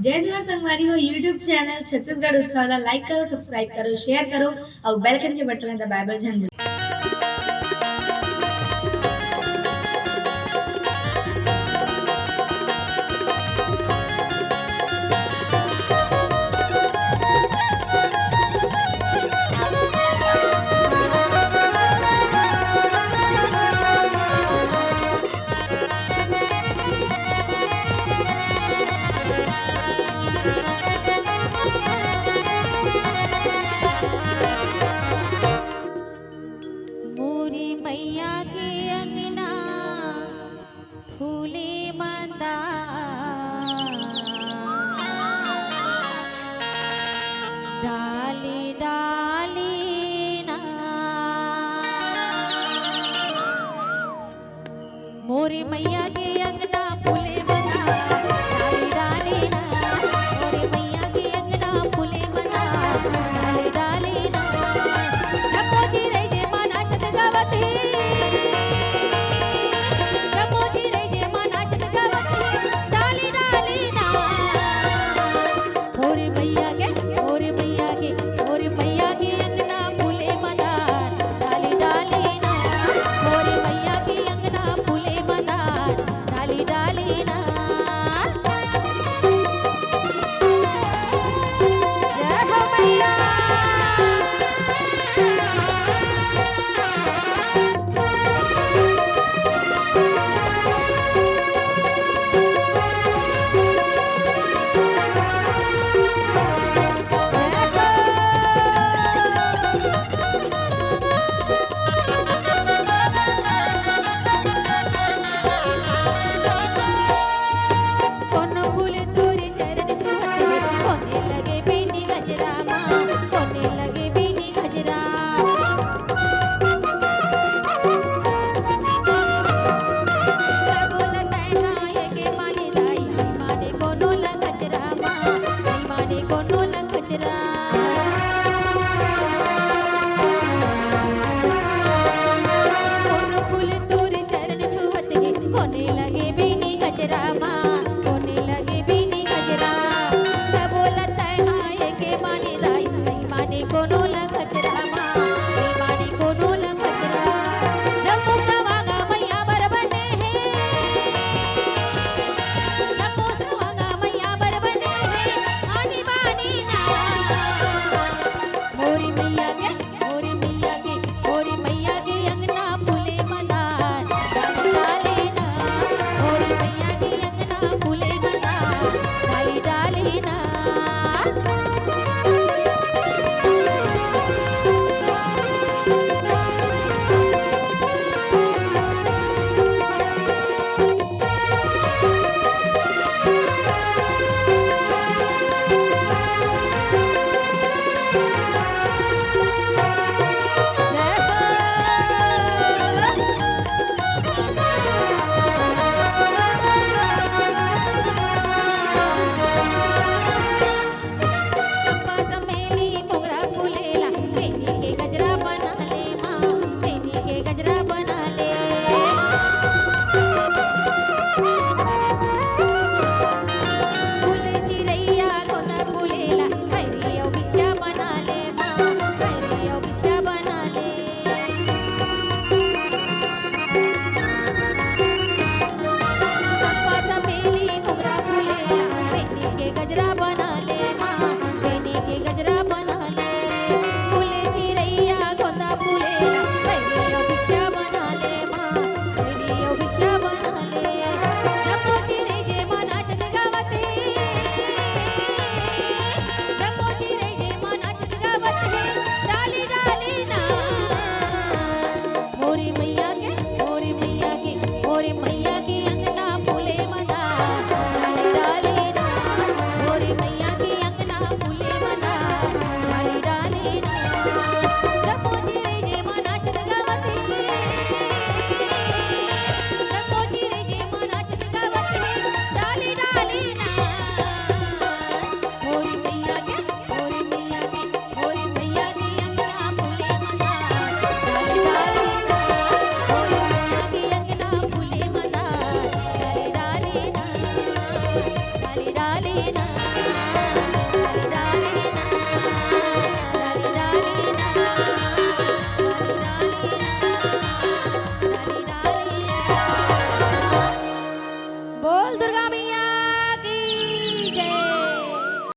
जय जोहार संगवारी हो यूट्यूब चैनल छत्तीसगढ़ उत्सव ला लाइक करो, सब्सक्राइब करो, शेयर करो और बेल आइकन के बटन ला दबाए बर झन भूलो। मोरी मैया के अंगना फूले मंदा डाली डाली ना मोरी मैया के अंगना फूले मंदा डाली डाली ना मोरी मैया के अंगना फूले मंदा डाली डाली ना नपोजी रे जे नाचत गावत हे नपोजी रे जे नाचत गावत हे डाली डाली ना मोरे मैया के अंगना फूले मदार डाली डाली ना मोरे मैया के अंगना फूले मदार डाली डाली ना जय हो मैया कोनो फूल तोरे चरण छुअते कोने लगे बेनी गजरा माँ कोने लगे बेनी गजरा सब बोलते नाये के माने लाई माने कोनो ला गजरा माँ माने कोनो ला गजरा कोनो फूल तोरे चरण छुअते कोने लगे बेनी गजरा माँ कोने लगे बेनी गजरा सब बोलता है के माने लाई माने कोनो ला गजरा माँ माने कोनो ला गजरा जम्मू सवागा मैया बर बने हैं जम्मू सवागा मैया बर बने हैं आनी बानी ना मोरी मैया के अंगना फूले मदार डाली डाली ना मोरी मैया के अंगना फूले मदार डाली डाली ना जय हो चंपा चमेली मोगरा फूलेला तेनी के गजरा बना ले माँ तेनी के गजरा बना ले फूल चिरैया गोंदा फूलेला खैरिया बिछिया बना ले माँ खैरिया बिछिया बना ले चंपा चमेली मोगरा फूलेला तेनी के गजरा बना ले माँ तेनी के गजरा बना ले फूल चिरैया गोंदा फूलेला खैरिया बिछिया बना ले माँ खैरिया बिछिया बना ले नपोजी रे जे नाचत गावत हे नपोजी रे जे नाचत गावत हे डाली डाली ना मोरी मैया के अंगना फूले मदार डाली डाली ना मोरी मैया के बोल दुर्गा मैया की जय।